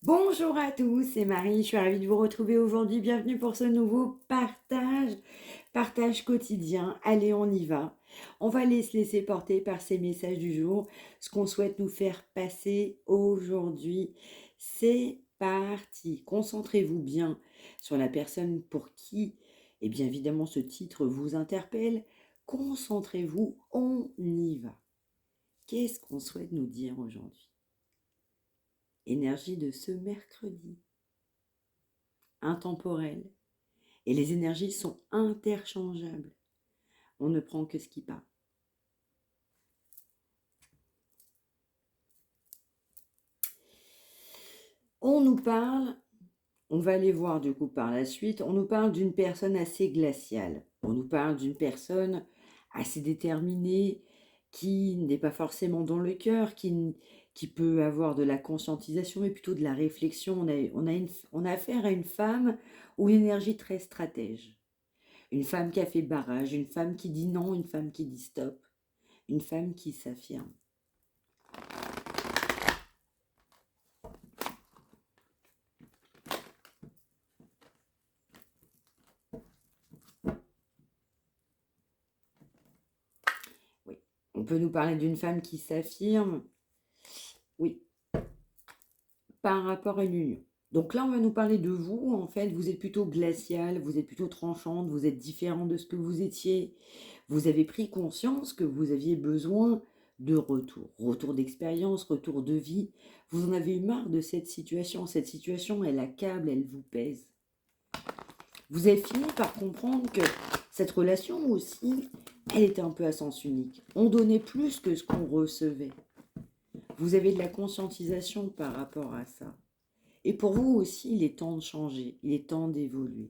Bonjour à tous, c'est Marie, je suis ravie de vous retrouver aujourd'hui. Bienvenue pour ce nouveau partage quotidien. Allez, on y va. On va aller se laisser porter par ces messages du jour, ce qu'on souhaite nous faire passer aujourd'hui. C'est parti. Concentrez-vous bien sur la personne pour qui, et bien évidemment, ce titre vous interpelle. Concentrez-vous, on y va. Qu'est-ce qu'on souhaite nous dire aujourd'hui? Énergie de ce mercredi. Intemporel. Et les énergies sont interchangeables. On ne prend que ce qui part. On nous parle, on va aller voir du coup par la suite, on nous parle d'une personne assez glaciale. On nous parle d'une personne assez déterminée, qui n'est pas forcément dans le cœur, qui peut avoir de la conscientisation, mais plutôt de la réflexion. On a affaire à une femme ou une énergie très stratège. Une femme qui a fait barrage, une femme qui dit non, une femme qui dit stop, une femme qui s'affirme. Oui. On peut nous parler d'une femme qui s'affirme, oui, par rapport à une union. Donc là, on va nous parler de vous. En fait, vous êtes plutôt glaciale, vous êtes plutôt tranchante, vous êtes différent de ce que vous étiez. Vous avez pris conscience que vous aviez besoin de retour. Retour d'expérience, retour de vie. Vous en avez eu marre de cette situation. Cette situation, elle accable, elle vous pèse. Vous avez fini par comprendre que cette relation aussi, elle était un peu à sens unique. On donnait plus que ce qu'on recevait. Vous avez de la conscientisation par rapport à ça. Et pour vous aussi, il est temps de changer, il est temps d'évoluer.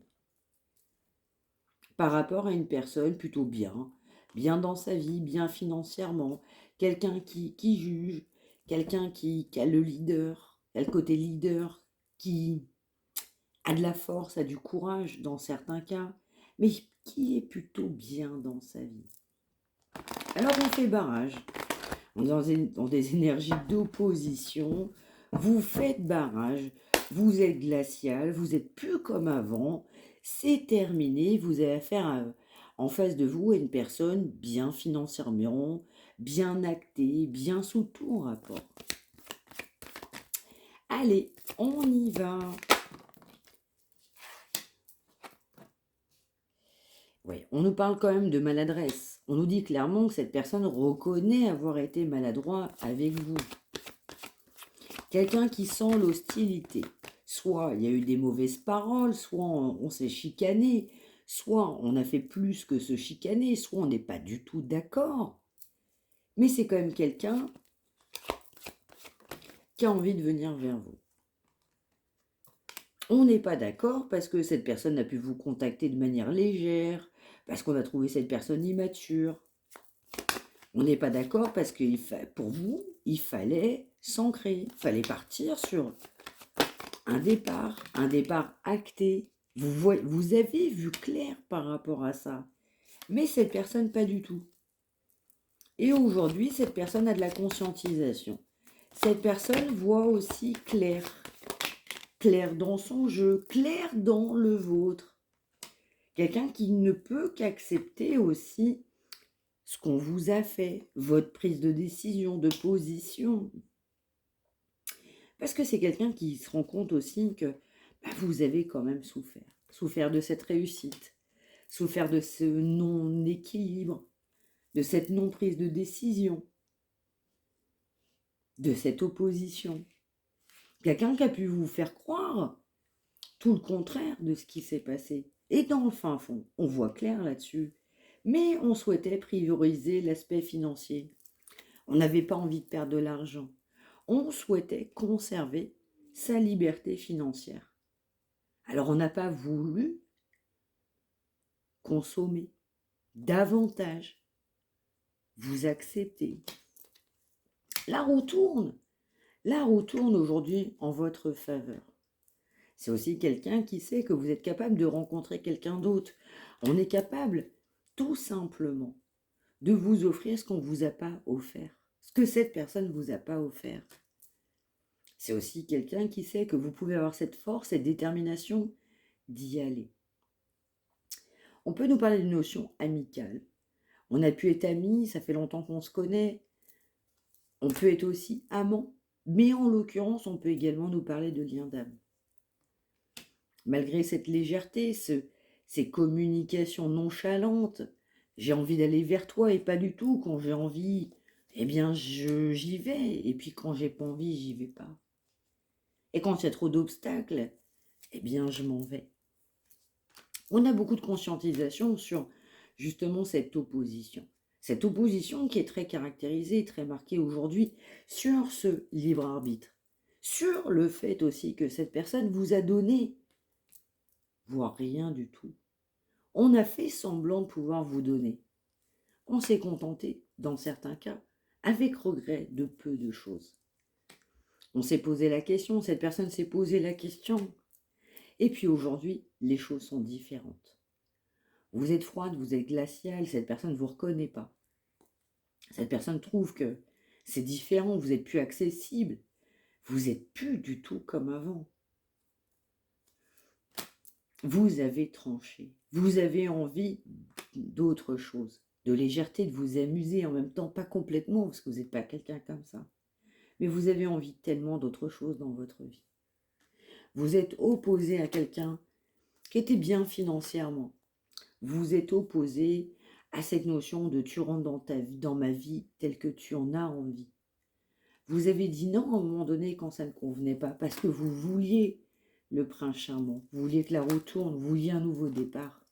Par rapport à une personne plutôt bien dans sa vie, bien financièrement, quelqu'un qui juge, quelqu'un qui a le leader, qui a le côté leader, qui a de la force, a du courage dans certains cas, mais qui est plutôt bien dans sa vie. Alors on fait barrage, on est dans des énergies d'opposition, vous faites barrage, vous êtes glacial, vous êtes plus comme avant, c'est terminé, vous avez affaire en face de vous à une personne bien financièrement, bien actée, bien sous tout rapport. Allez, on y va. Oui, on nous parle quand même de maladresse. On nous dit clairement que cette personne reconnaît avoir été maladroit avec vous. Quelqu'un qui sent l'hostilité. Soit il y a eu des mauvaises paroles, soit on s'est chicané, soit on a fait plus que se chicaner, soit on n'est pas du tout d'accord. Mais c'est quand même quelqu'un qui a envie de venir vers vous. On n'est pas d'accord parce que cette personne a pu vous contacter de manière légère, parce qu'on a trouvé cette personne immature. On n'est pas d'accord parce que pour vous, il fallait s'ancrer, il fallait partir sur un départ acté. Vous avez vu clair par rapport à ça. Mais cette personne, pas du tout. Et aujourd'hui, cette personne a de la conscientisation. Cette personne voit aussi clair. Clair dans son jeu, clair dans le vôtre. Quelqu'un qui ne peut qu'accepter aussi ce qu'on vous a fait, votre prise de décision, de position. Parce que c'est quelqu'un qui se rend compte aussi que vous avez quand même souffert. Souffert de cette réussite, souffert de ce non-équilibre, de cette non-prise de décision, de cette opposition. Quelqu'un qui a pu vous faire croire tout le contraire de ce qui s'est passé. Et dans le fin fond, on voit clair là-dessus. Mais on souhaitait prioriser l'aspect financier. On n'avait pas envie de perdre de l'argent. On souhaitait conserver sa liberté financière. Alors on n'a pas voulu consommer davantage. Vous acceptez. La roue tourne. La roue tourne aujourd'hui en votre faveur. C'est aussi quelqu'un qui sait que vous êtes capable de rencontrer quelqu'un d'autre. On est capable, tout simplement, de vous offrir ce qu'on ne vous a pas offert. Ce que cette personne ne vous a pas offert. C'est aussi quelqu'un qui sait que vous pouvez avoir cette force, cette détermination d'y aller. On peut nous parler d'une notion amicale. On a pu être amis, ça fait longtemps qu'on se connaît. On peut être aussi amant, mais en l'occurrence, on peut également nous parler de lien d'âme. Malgré cette légèreté, ces communications nonchalantes, j'ai envie d'aller vers toi et pas du tout. Quand j'ai envie, eh bien, j'y vais. Et puis quand j'ai pas envie, j'y vais pas. Et quand il y a trop d'obstacles, eh bien, je m'en vais. On a beaucoup de conscientisation sur justement cette opposition. Cette opposition qui est très caractérisée, très marquée aujourd'hui sur ce libre arbitre. Sur le fait aussi que cette personne vous a donné, voire rien du tout. On a fait semblant de pouvoir vous donner. On s'est contenté, dans certains cas, avec regret de peu de choses. On s'est posé la question, cette personne s'est posé la question. Et puis aujourd'hui, les choses sont différentes. Vous êtes froide, vous êtes glacial, cette personne ne vous reconnaît pas. Cette personne trouve que c'est différent, vous n'êtes plus accessible, vous n'êtes plus du tout comme avant. Vous avez tranché, vous avez envie d'autre chose, de légèreté, de vous amuser, en même temps pas complètement, parce que vous n'êtes pas quelqu'un comme ça. Mais vous avez envie tellement d'autre chose dans votre vie. Vous êtes opposé à quelqu'un qui était bien financièrement. Vous êtes opposé à cette notion de tu rentres dans ta vie, dans ma vie telle que tu en as envie. Vous avez dit non à un moment donné quand ça ne convenait pas, parce que vous vouliez le prince charmant, vous vouliez que la roue tourne, vous vouliez un nouveau départ,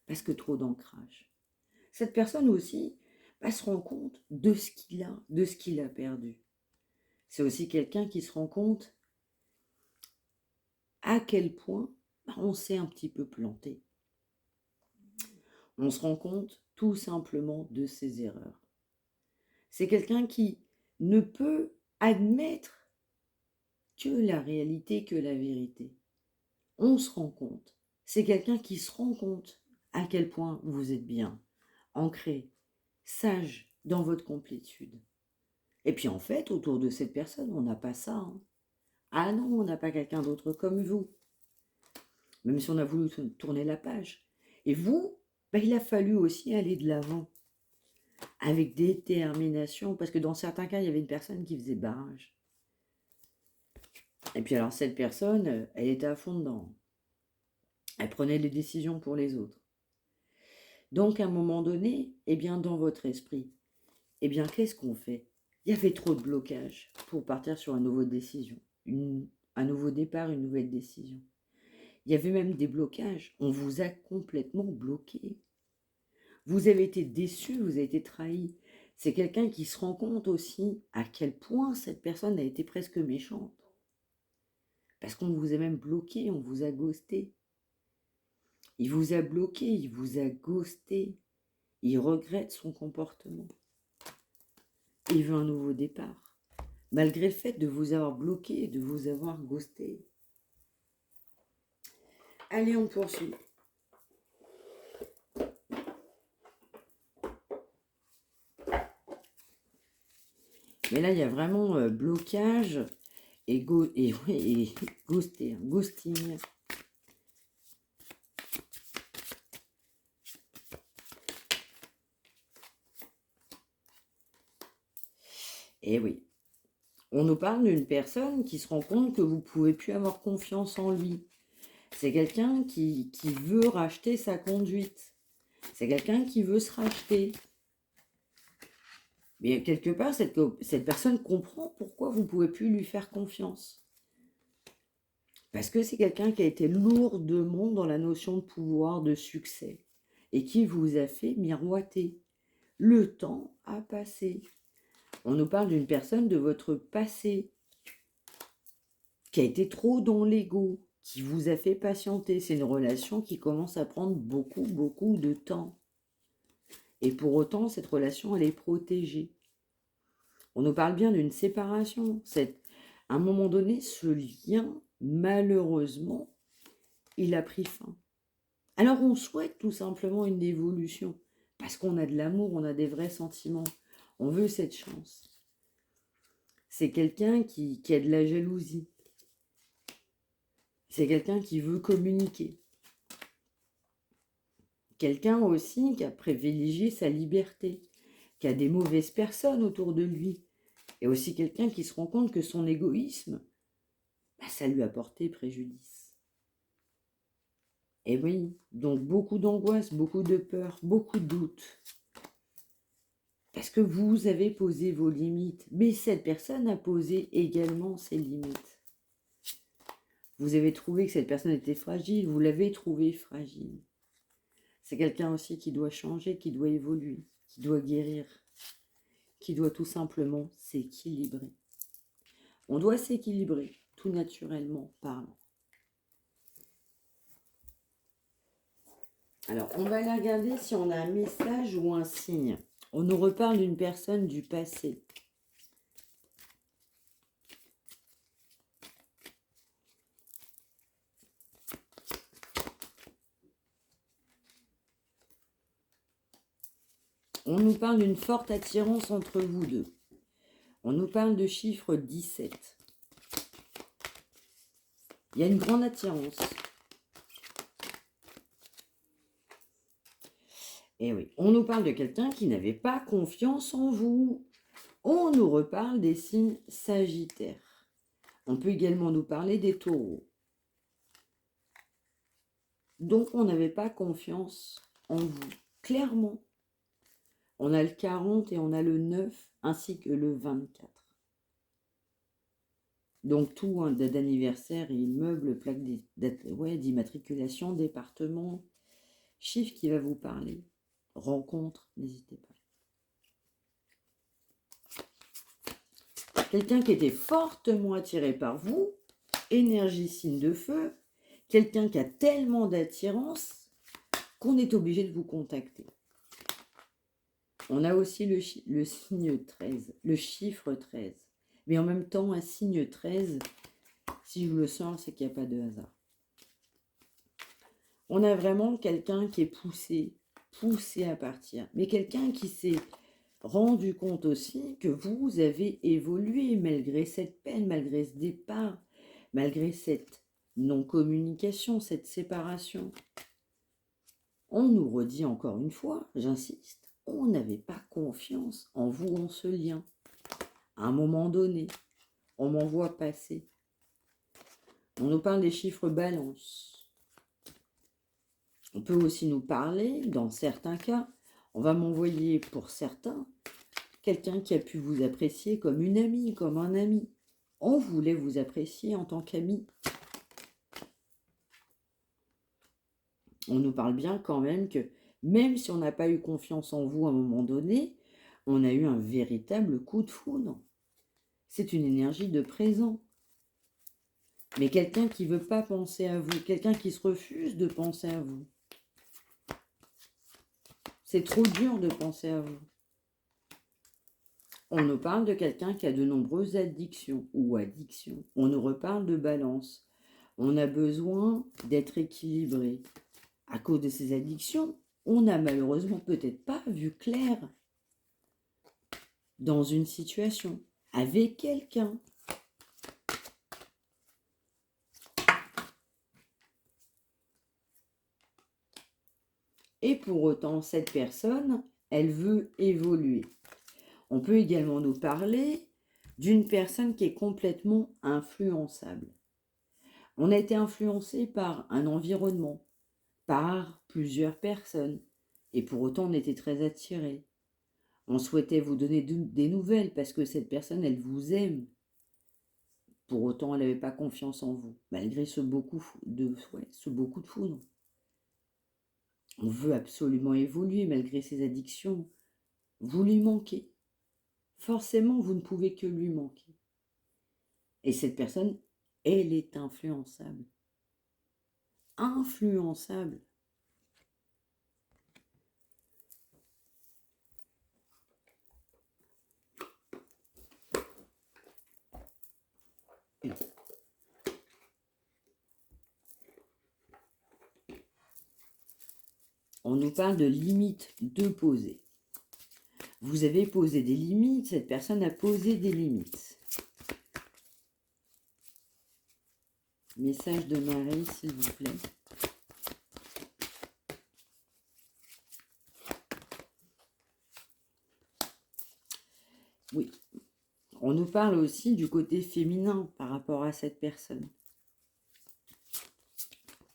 parce que trop d'ancrage. Cette personne aussi se rend compte de ce qu'il a, de ce qu'il a perdu. C'est aussi quelqu'un qui se rend compte à quel point on s'est un petit peu planté. On se rend compte tout simplement de ses erreurs. C'est quelqu'un qui ne peut admettre que la réalité, que la vérité. On se rend compte. C'est quelqu'un qui se rend compte à quel point vous êtes bien, ancré, sage dans votre complétude. Et puis en fait, autour de cette personne, on n'a pas ça. Ah non, on n'a pas quelqu'un d'autre comme vous. Même si on a voulu tourner la page. Et vous, il a fallu aussi aller de l'avant. Avec détermination, parce que dans certains cas, il y avait une personne qui faisait barrage. Et puis alors, cette personne, elle était à fond dedans. Elle prenait les décisions pour les autres. Donc, à un moment donné, dans votre esprit, qu'est-ce qu'on fait? Il y avait trop de blocage pour partir sur une nouvelle décision, un nouveau départ, une nouvelle décision. Il y avait même des blocages. On vous a complètement bloqué. Vous avez été déçu, vous avez été trahi. C'est quelqu'un qui se rend compte aussi à quel point cette personne a été presque méchante. Parce qu'on vous a même bloqué, on vous a ghosté. Il vous a bloqué, il vous a ghosté. Il regrette son comportement. Il veut un nouveau départ. Malgré le fait de vous avoir bloqué, de vous avoir ghosté. Allez, on poursuit. Mais là, il y a vraiment blocage et ghosting. Et oui, on nous parle d'une personne qui se rend compte que vous ne pouvez plus avoir confiance en lui. C'est quelqu'un qui veut racheter sa conduite. C'est quelqu'un qui veut se racheter. Mais quelque part, cette personne comprend pourquoi vous ne pouvez plus lui faire confiance. Parce que c'est quelqu'un qui a été lourdement dans la notion de pouvoir, de succès, et qui vous a fait miroiter. Le temps a passé. On nous parle d'une personne de votre passé, qui a été trop dans l'ego, qui vous a fait patienter. C'est une relation qui commence à prendre beaucoup, beaucoup de temps. Et pour autant, cette relation, elle est protégée. On nous parle bien d'une séparation. À un moment donné, ce lien, malheureusement, il a pris fin. Alors on souhaite tout simplement une évolution, parce qu'on a de l'amour, on a des vrais sentiments. On veut cette chance. C'est quelqu'un qui a de la jalousie. C'est quelqu'un qui veut communiquer. Quelqu'un aussi qui a privilégié sa liberté, qui a des mauvaises personnes autour de lui. Et aussi quelqu'un qui se rend compte que son égoïsme, ça lui a porté préjudice. Et oui, donc beaucoup d'angoisse, beaucoup de peur, beaucoup de doutes. Parce que vous avez posé vos limites, mais cette personne a posé également ses limites. Vous avez trouvé que cette personne était fragile, vous l'avez trouvée fragile. C'est quelqu'un aussi qui doit changer, qui doit évoluer, qui doit guérir, qui doit tout simplement s'équilibrer. On doit s'équilibrer, tout naturellement parlant. Alors, on va aller regarder si on a un message ou un signe. On nous reparle d'une personne du passé. On nous parle d'une forte attirance entre vous deux. On nous parle de chiffre 17. Il y a une grande attirance. Et oui, on nous parle de quelqu'un qui n'avait pas confiance en vous. On nous reparle des signes sagittaires. On peut également nous parler des taureaux. Donc, on n'avait pas confiance en vous. Clairement. On a le 40 et on a le 9 ainsi que le 24. Donc, tout, hein, date d'anniversaire, immeuble, plaque d'immatriculation, département, chiffre qui va vous parler. Rencontre, n'hésitez pas. Quelqu'un qui était fortement attiré par vous, énergie signe de feu, quelqu'un qui a tellement d'attirance qu'on est obligé de vous contacter. On a aussi le signe 13, le chiffre 13. Mais en même temps, un signe 13, si je le sens, c'est qu'il n'y a pas de hasard. On a vraiment quelqu'un qui est poussé à partir. Mais quelqu'un qui s'est rendu compte aussi que vous avez évolué malgré cette peine, malgré ce départ, malgré cette non-communication, cette séparation. On nous redit encore une fois, j'insiste, on n'avait pas confiance en vous, en ce lien. À un moment donné, on m'en voit passer. On nous parle des chiffres balance. On peut aussi nous parler, dans certains cas, on va m'envoyer pour certains, quelqu'un qui a pu vous apprécier comme une amie, comme un ami. On voulait vous apprécier en tant qu'ami. On nous parle bien quand même que même si on n'a pas eu confiance en vous à un moment donné, on a eu un véritable coup de foudre. C'est une énergie de présent. Mais quelqu'un qui ne veut pas penser à vous, quelqu'un qui se refuse de penser à vous. C'est trop dur de penser à vous. On nous parle de quelqu'un qui a de nombreuses addictions ou addictions. On nous reparle de balance. On a besoin d'être équilibré. À cause de ces addictions, on n'a malheureusement peut-être pas vu clair dans une situation avec quelqu'un. Et pour autant, cette personne, elle veut évoluer. On peut également nous parler d'une personne qui est complètement influençable. On a été influencé par un environnement, par plusieurs personnes, et pour autant on était très attirés. On souhaitait vous donner des nouvelles parce que cette personne, elle vous aime. Pour autant, elle n'avait pas confiance en vous, malgré ce beaucoup de foudre. On veut absolument évoluer malgré ses addictions. Vous lui manquez. Forcément, vous ne pouvez que lui manquer. Et cette personne, elle est influençable. Influençable. On nous parle de limites de poser. Vous avez posé des limites, cette personne a posé des limites. Message de Marie, s'il vous plaît. Oui. On nous parle aussi du côté féminin par rapport à cette personne.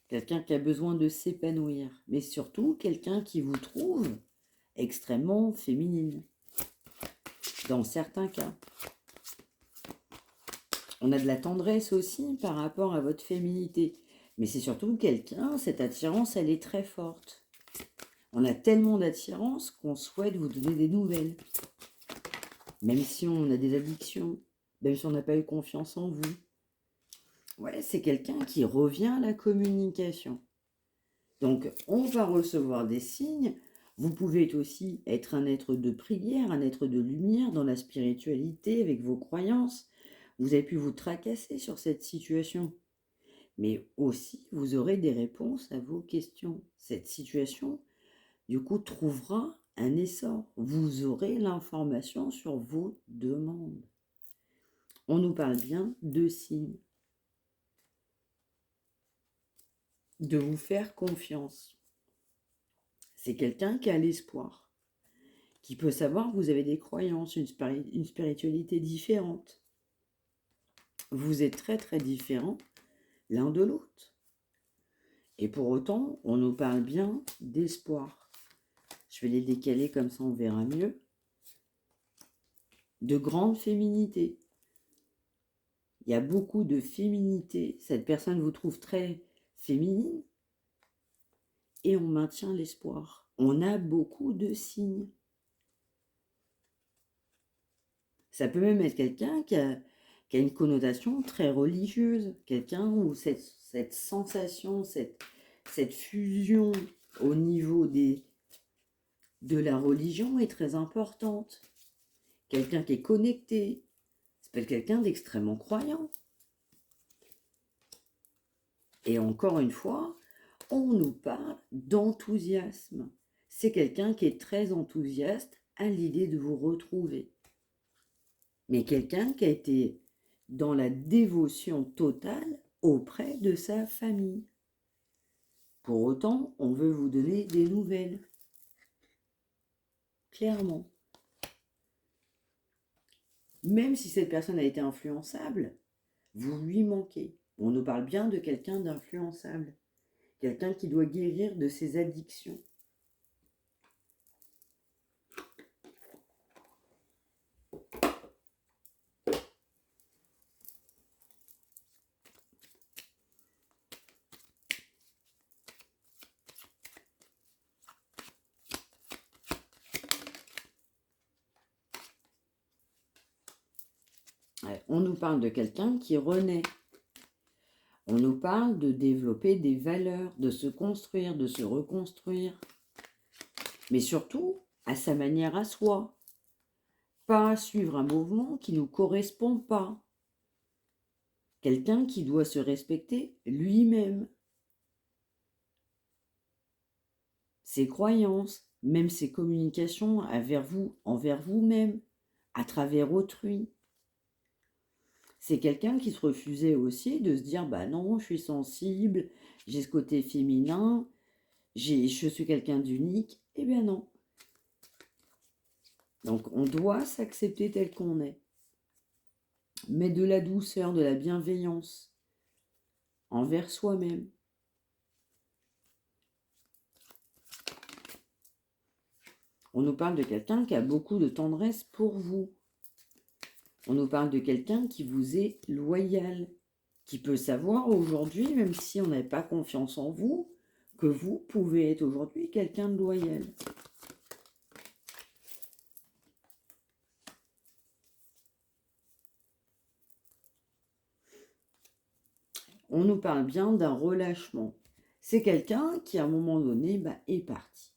Quelqu'un qui a besoin de s'épanouir. Mais surtout, quelqu'un qui vous trouve extrêmement féminine. Dans certains cas. On a de la tendresse aussi par rapport à votre féminité. Mais c'est surtout quelqu'un, cette attirance, elle est très forte. On a tellement d'attirance qu'on souhaite vous donner des nouvelles. Même si on a des addictions, même si on n'a pas eu confiance en vous. Ouais, c'est quelqu'un qui revient à la communication. Donc, on va recevoir des signes. Vous pouvez aussi être un être de prière, un être de lumière dans la spiritualité, avec vos croyances. Vous avez pu vous tracasser sur cette situation. Mais aussi, vous aurez des réponses à vos questions. Cette situation, du coup, trouvera un essor. Vous aurez l'information sur vos demandes. On nous parle bien de signes. De vous faire confiance. C'est quelqu'un qui a l'espoir. Qui peut savoir que vous avez des croyances, une spiritualité différente. Vous êtes très très différents l'un de l'autre. Et pour autant, on nous parle bien d'espoir. Je vais les décaler comme ça, on verra mieux. De grande féminité. Il y a beaucoup de féminité. Cette personne vous trouve très féminine. Et on maintient l'espoir. On a beaucoup de signes. Ça peut même être quelqu'un qui a une connotation très religieuse. Quelqu'un où cette sensation, cette fusion au niveau de la religion est très importante. Quelqu'un qui est connecté. Ça peut être quelqu'un d'extrêmement croyant. Et encore une fois, on nous parle d'enthousiasme. C'est quelqu'un qui est très enthousiaste à l'idée de vous retrouver. Mais quelqu'un qui a été dans la dévotion totale auprès de sa famille. Pour autant, on veut vous donner des nouvelles. Clairement. Même si cette personne a été influençable, vous lui manquez. On nous parle bien de quelqu'un d'influençable. Quelqu'un qui doit guérir de ses addictions. On nous parle de quelqu'un qui renaît. On nous parle de développer des valeurs, de se construire, de se reconstruire. Mais surtout, à sa manière à soi. Pas suivre un mouvement qui ne nous correspond pas. Quelqu'un qui doit se respecter lui-même. Ses croyances, même ses communications envers vous-même, à travers autrui. C'est quelqu'un qui se refusait aussi de se dire « bah non, je suis sensible, j'ai ce côté féminin, je suis quelqu'un d'unique ». Eh bien non. Donc on doit s'accepter tel qu'on est. Mais de la douceur, de la bienveillance envers soi-même. On nous parle de quelqu'un qui a beaucoup de tendresse pour vous. On nous parle de quelqu'un qui vous est loyal, qui peut savoir aujourd'hui, même si on n'avait pas confiance en vous, que vous pouvez être aujourd'hui quelqu'un de loyal. On nous parle bien d'un relâchement. C'est quelqu'un qui, à un moment donné, est parti.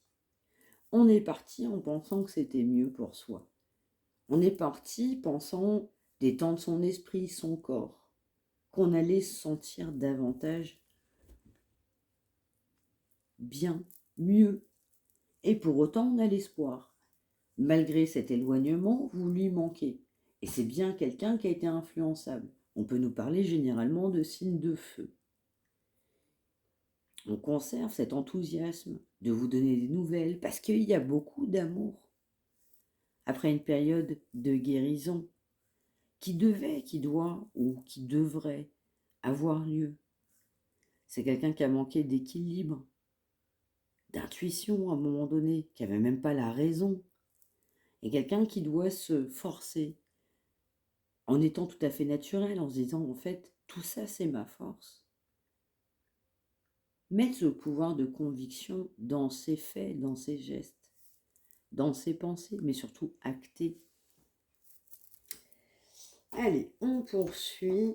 On est parti en pensant que c'était mieux pour soi. On est parti pensant détendre son esprit, son corps, qu'on allait se sentir davantage bien, mieux. Et pour autant, on a l'espoir. Malgré cet éloignement, vous lui manquez. Et c'est bien quelqu'un qui a été influençable. On peut nous parler généralement de signes de feu. On conserve cet enthousiasme de vous donner des nouvelles parce qu'il y a beaucoup d'amour. Après une période de guérison qui doit ou qui devrait avoir lieu. C'est quelqu'un qui a manqué d'équilibre, d'intuition à un moment donné, qui n'avait même pas la raison. Et quelqu'un qui doit se forcer en étant tout à fait naturel, en se disant en fait, tout ça c'est ma force. Mettre ce pouvoir de conviction dans ses faits, dans ses gestes, dans ses pensées, mais surtout acter. Allez, on poursuit.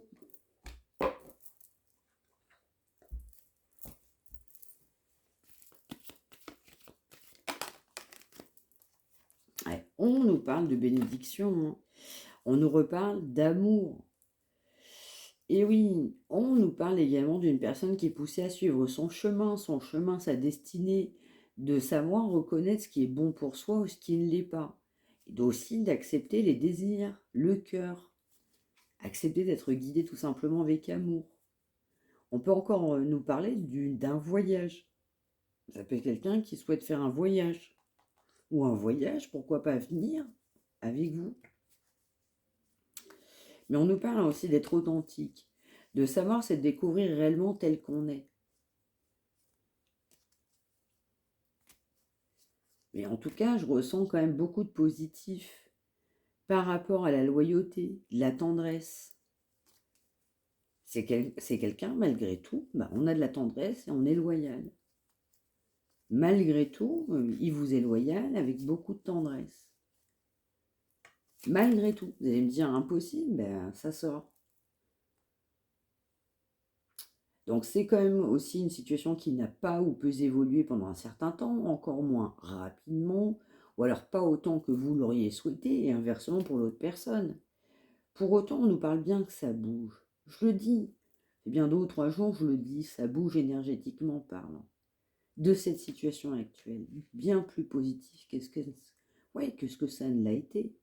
Ouais, on nous parle de bénédiction, hein. On nous reparle d'amour. Et oui, on nous parle également d'une personne qui est poussée à suivre son chemin, sa destinée, de savoir reconnaître ce qui est bon pour soi ou ce qui ne l'est pas. Et aussi d'accepter les désirs, le cœur. Accepter d'être guidé tout simplement avec amour. On peut encore nous parler d'un voyage. Ça peut être quelqu'un qui souhaite faire un voyage. Ou un voyage, pourquoi pas venir avec vous. Mais on nous parle aussi d'être authentique. De savoir, c'est de découvrir réellement tel qu'on est. Mais en tout cas, je ressens quand même beaucoup de positif par rapport à la loyauté, la tendresse. C'est quelqu'un, malgré tout, on a de la tendresse et on est loyal. Malgré tout, il vous est loyal avec beaucoup de tendresse. Malgré tout, vous allez me dire impossible, ça sort. Donc c'est quand même aussi une situation qui n'a pas ou peut évoluer pendant un certain temps, encore moins rapidement, ou alors pas autant que vous l'auriez souhaité, et inversement pour l'autre personne. Pour autant, on nous parle bien que ça bouge. Je le dis, c'est bien 2 ou 3 jours, je le dis, ça bouge énergétiquement parlant. De cette situation actuelle, bien plus positif que ce que ça ne l'a été.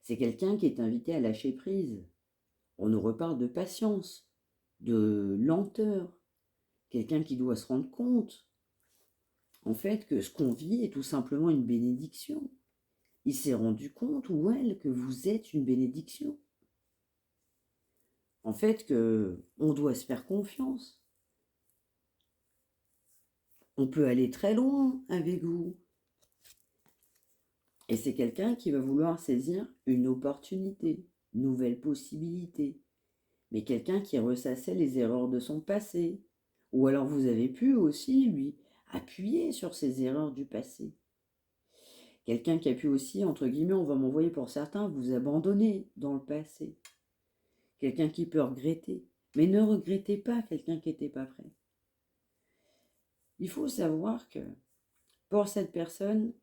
C'est quelqu'un qui est invité à lâcher prise. On nous reparle de patience, de lenteur. Quelqu'un qui doit se rendre compte, en fait, que ce qu'on vit est tout simplement une bénédiction. Il s'est rendu compte, ou elle, que vous êtes une bénédiction. En fait, on doit se faire confiance. On peut aller très loin avec vous. Et c'est quelqu'un qui va vouloir saisir une opportunité, une nouvelle possibilité. Mais quelqu'un qui ressassait les erreurs de son passé. Ou alors vous avez pu aussi, lui, appuyer sur ces erreurs du passé. Quelqu'un qui a pu aussi, entre guillemets, on va m'envoyer pour certains, vous abandonner dans le passé. Quelqu'un qui peut regretter. Mais ne regrettez pas quelqu'un qui n'était pas prêt. Il faut savoir que pour cette personne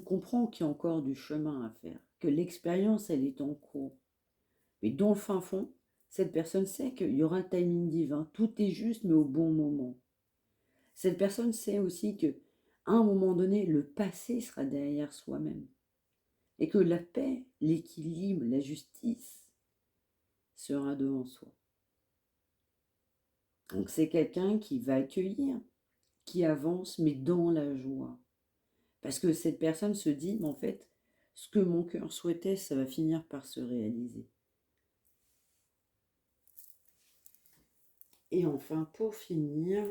comprend qu'il y a encore du chemin à faire, que l'expérience, elle est en cours. Mais dans le fin fond, cette personne sait qu'il y aura un timing divin. Tout est juste, mais au bon moment. Cette personne sait aussi que, à un moment donné, le passé sera derrière soi-même. Et que la paix, l'équilibre, la justice sera devant soi. Donc c'est quelqu'un qui va accueillir, qui avance, mais dans la joie. Parce que cette personne se dit, en fait, ce que mon cœur souhaitait, ça va finir par se réaliser. Et enfin, pour finir,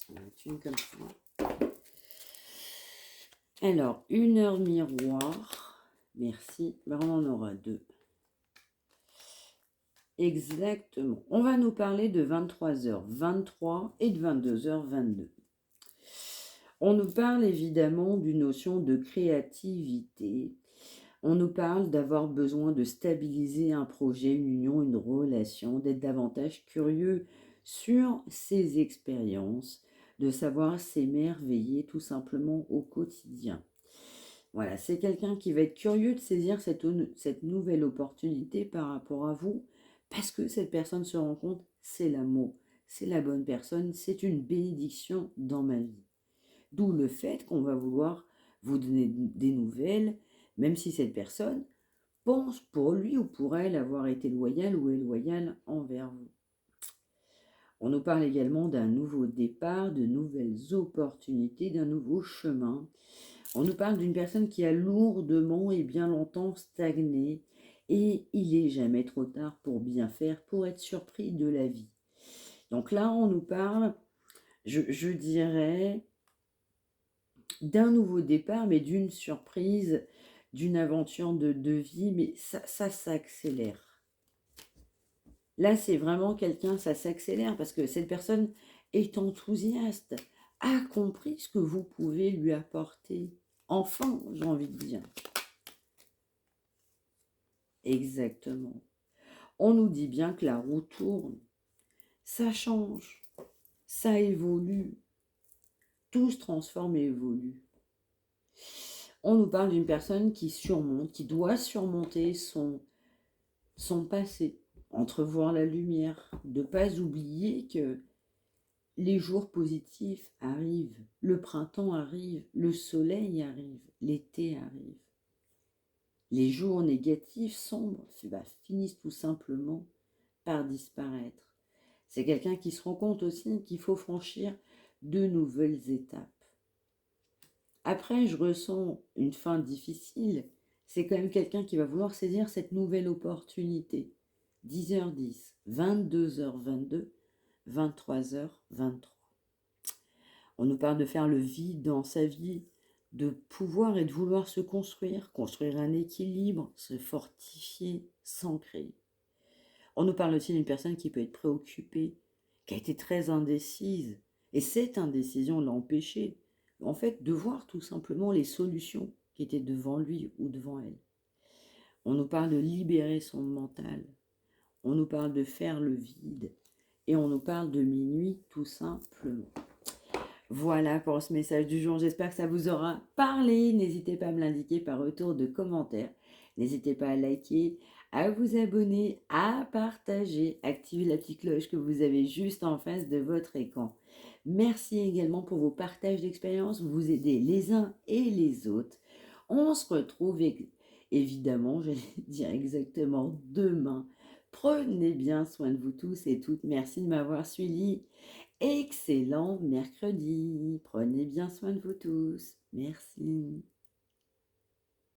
on va mettre une comme ça. Alors, 1 heure miroir. Merci. On en aura 2. Exactement. On va nous parler de 23h23 et de 22h22. On nous parle évidemment d'une notion de créativité. On nous parle d'avoir besoin de stabiliser un projet, une union, une relation, d'être davantage curieux sur ses expériences, de savoir s'émerveiller tout simplement au quotidien. Voilà, c'est quelqu'un qui va être curieux de saisir cette nouvelle opportunité par rapport à vous, parce que cette personne se rend compte, c'est l'amour, c'est la bonne personne, c'est une bénédiction dans ma vie. D'où le fait qu'on va vouloir vous donner des nouvelles, même si cette personne, pense pour lui ou pour elle avoir été loyal ou est loyal envers vous. On nous parle également d'un nouveau départ, de nouvelles opportunités, d'un nouveau chemin. On nous parle d'une personne qui a lourdement et bien longtemps stagné, et il est jamais trop tard pour bien faire, pour être surpris de la vie. Donc là, on nous parle, je dirais, d'un nouveau départ, mais d'une surprise, d'une aventure de vie, mais ça s'accélère. Là, c'est vraiment quelqu'un, ça s'accélère parce que cette personne est enthousiaste, a compris ce que vous pouvez lui apporter. Enfin, j'ai envie de dire. Exactement. On nous dit bien que la roue tourne, ça change, ça évolue, tout se transforme et évolue. On nous parle d'une personne qui surmonte, qui doit surmonter son passé, entrevoir la lumière, de ne pas oublier que les jours positifs arrivent, le printemps arrive, le soleil arrive, l'été arrive. Les jours négatifs, sombres, finissent tout simplement par disparaître. C'est quelqu'un qui se rend compte aussi qu'il faut franchir de nouvelles étapes. Après, je ressens une fin difficile. C'est quand même quelqu'un qui va vouloir saisir cette nouvelle opportunité. 10h10, 22h22, 23h23. On nous parle de faire le vide dans sa vie, de pouvoir et de vouloir se construire, construire un équilibre, se fortifier, s'ancrer. On nous parle aussi d'une personne qui peut être préoccupée, qui a été très indécise, et cette indécision l'a empêché, en fait, de voir tout simplement les solutions qui étaient devant lui ou devant elle. On nous parle de libérer son mental, on nous parle de faire le vide, et on nous parle de minuit tout simplement. Voilà pour ce message du jour, j'espère que ça vous aura parlé. N'hésitez pas à me l'indiquer par retour de commentaires. N'hésitez pas à liker, à vous abonner, à partager, activer la petite cloche que vous avez juste en face de votre écran. Merci également pour vos partages d'expérience, vous aidez les uns et les autres. On se retrouve évidemment, j'allais dire exactement demain. Prenez bien soin de vous tous et toutes. Merci de m'avoir suivi. Excellent mercredi. Prenez bien soin de vous tous. Merci.